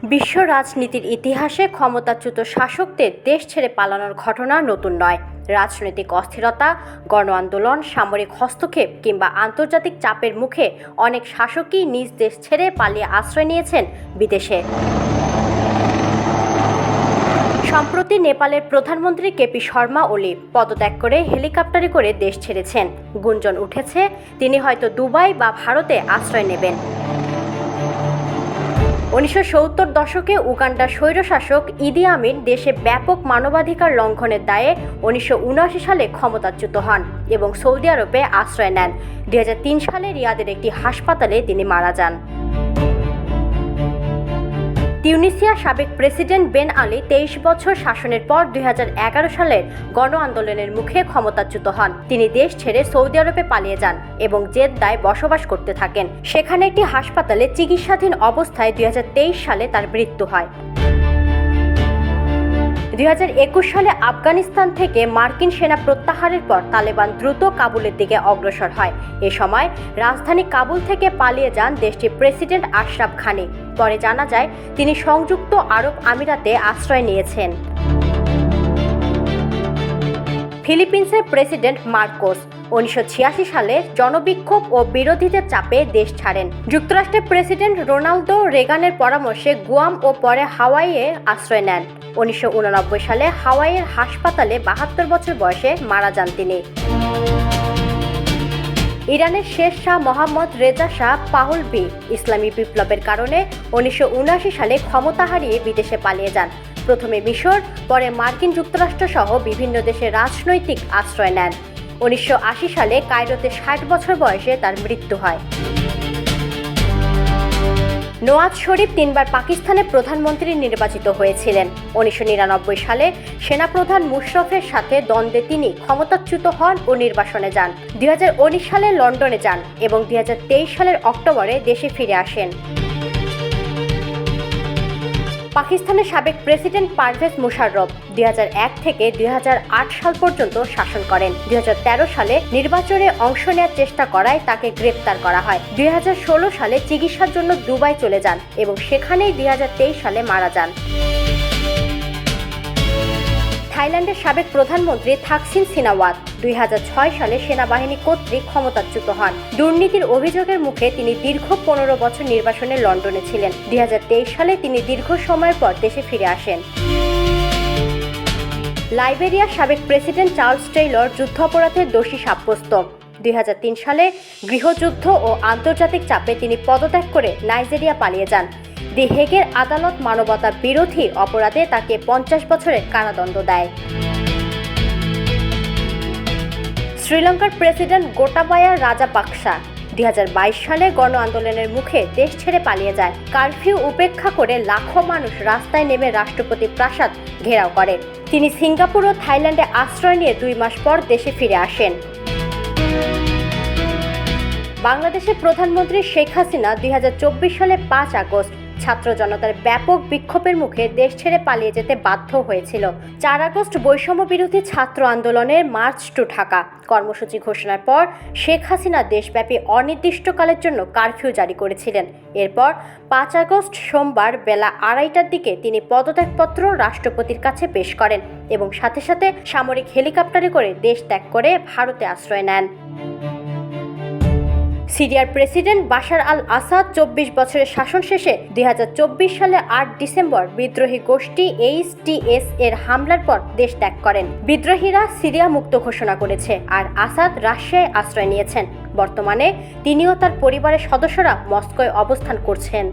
বিশ্ব রাজনীতির ইতিহাসে ক্ষমতাচ্যুত শাসকদের দেশ ছেড়ে পালানোর ঘটনা নতুন নয়। রাজনৈতিক অস্থিরতা, গণ আন্দোলন, সামরিক হস্তক্ষেপ কিংবা আন্তর্জাতিক চাপের মুখে অনেক শাসকই নিজ দেশ ছেড়ে পালিয়ে আশ্রয় নিয়েছেন বিদেশে। সম্প্রতি নেপালের প্রধানমন্ত্রী কেপি শর্মা ওলি পদত্যাগ করে হেলিকপ্টারে করে দেশ ছেড়েছেন। গুঞ্জন উঠেছে তিনি হয়তো দুবাই বা ভারতে আশ্রয় নেবেন। 1970 দশকে উগান্ডার স্বৈরশাসক ইদি আমিন দেশে ব্যাপক মানবাধিকার লঙ্ঘনের দায়ে 1979 সালে ক্ষমতাচ্যুত হন এবং সৌদি আরবে আশ্রয় নেন। 2003 সালে রিয়াদের একটি হাসপাতালে তিনি মারা যান। তিউনিসিয়ার সাবেক প্রেসিডেন্ট বেন আলী 23 বছর শাসনের পর 2011 সালের গণ আন্দোলনের মুখে ক্ষমতাচ্যুত হন। তিনি দেশ ছেড়ে সৌদি আরবে পালিয়ে যান এবং জেদ্দায় বসবাস করতে থাকেন। সেখানে একটি হাসপাতালে চিকিৎসাধীন অবস্থায় 2023 সালে তার মৃত্যু হয়। 2021 সালে আফগানিস্তান থেকে মার্কিন সেনা প্রত্যাহারের পর তালেবান দ্রুত কাবুলের দিকে অগ্রসর হয়। এ সময় রাজধানী কাবুল থেকে পালিয়ে যান দেশটির প্রেসিডেন্ট আশরাফ ঘানি। পরে জানা যায় তিনি সংযুক্ত আরব আমিরাতে আশ্রয় নিয়েছেন। ফিলিপিন্সের প্রেসিডেন্ট মার্কোস 1986 সালে জনবিক্ষোভ ও বিরোধীদের চাপে দেশ ছাড়েন। যুক্তরাষ্ট্রের প্রেসিডেন্ট রোনাল্ডো রেগানের পরামর্শে গুয়াম ও পরে হাওয়াইয়ে আশ্রয় নেন। 1989 সালে হাওয়াইয়ের হাসপাতালে 72 বছর বয়সে মারা যান তিনি। ইরানের শেষ শাহ মোহাম্মদ রেজা শাহ পাহলভি ইসলামী বিপ্লবের কারণে 1979 সালে ক্ষমতা হারিয়ে বিদেশে পালিয়ে যান। প্রথমে মিশর, পরে মার্কিন যুক্তরাষ্ট্র সহ বিভিন্ন দেশে রাজনৈতিক আশ্রয় নেন। 1980 সালে কায়রোতে 60 বছর বয়সে তার মৃত্যু হয়। নওয়াজ শরীফ 3 বার পাকিস্তানের প্রধানমন্ত্রী নির্বাচিত হয়েছিলেন। 1999 সালে সেনাপ্রধান মুশারফের সাথে দ্বন্দ্বে তিনি ক্ষমতাচ্যুত হন ও নির্বাসনে যান। 2019 সালে লন্ডনে যান এবং 2023 সালের অক্টোবরে দেশে ফিরে আসেন। পাকিস্তানের সাবেক প্রেসিডেন্ট পারভেজ মুশাররফ 2001 থেকে 2008 সাল পর্যন্ত শাসন করেন। 2013 সালে নির্বাচনে অংশ নেওয়ার চেষ্টা করায় তাকে গ্রেপ্তার করা হয়। 2016 সালে চিকিৎসার জন্য দুবাই চলে যান এবং সেখানেই 2023 সালে মারা যান। থাইল্যান্ডের সাবেক প্রধানমন্ত্রী থাকসিন সিনাওয়াত 2006 সালে সেনাবাহিনী কর্তৃক ক্ষমতাচ্যুত হন। দুর্নীতির অভিযোগের মুখে তিনি দীর্ঘ 15 বছর নির্বাসনে লন্ডনে ছিলেন। 2023 সালে তিনি দীর্ঘ সময়ের পর দেশে ফিরে আসেন। লাইবেরিয়ার সাবেক প্রেসিডেন্ট চার্লস টেইলর যুদ্ধাপরাধের দোষী সাব্যস্ত। 2003 সালে গৃহযুদ্ধ ও আন্তর্জাতিক চাপে তিনি পদত্যাগ করে নাইজেরিয়া পালিয়ে যান। দি হেগের আদালত মানবতা বিরোধী অপরাধে তাকে 50 বছরের কারাদণ্ড দেয়। শ্রীলঙ্কার প্রেসিডেন্ট গোটাবায়া রাজাপাকসা 2022 সালে গণ আন্দোলনের মুখে দেশ ছেড়ে পালিয়ে যায়। কারফিউ উপেক্ষা করে লাখো মানুষ রাস্তায় নেমে রাষ্ট্রপতি প্রাসাদ ঘেরাও করে। তিনি সিঙ্গাপুর ও থাইল্যান্ডে আশ্রয় নিয়ে 2 মাস পর দেশে ফিরে আসেন। বাংলাদেশের প্রধানমন্ত্রী শেখ হাসিনা 2024 সালে 5 আগস্ট ছাত্র জনতার ব্যাপক বিক্ষোভের মুখে দেশ ছেড়ে পালিয়ে যেতে বাধ্য হয়েছিল। 4 আগস্ট বৈষম্য বিরোধী ছাত্র আন্দোলনের মার্চ টু ঢাকা কর্মসূচি ঘোষণার পর শেখ হাসিনা দেশব্যাপী অনির্দিষ্টকালের জন্য কারফিউ জারি করেছিলেন। এরপর 5 আগস্ট সোমবার বেলা 2:30টার দিকে তিনি পদত্যাগপত্র রাষ্ট্রপতির কাছে পেশ করেন এবং সাথে সাথে সামরিক হেলিকপ্টারে করে দেশ ত্যাগ করে ভারতে আশ্রয় নেন। সিরিয়ার প্রেসিডেন্ট বাশার আল আসাদ 24 বছরের শাসন শেষে 2024 সালে 8 ডিসেম্বর বিদ্রোহী গোষ্ঠী HTS এর হামলার পর দেশ ত্যাগ করেন। বিদ্রোহীরা সিরিয়া মুক্ত ঘোষণা করেছে আর আসাদ রাশিয়ায় আশ্রয় নিয়েছেন। বর্তমানে তিনিও তার পরিবারের সদস্যরা মস্কোয় অবস্থান করছেন।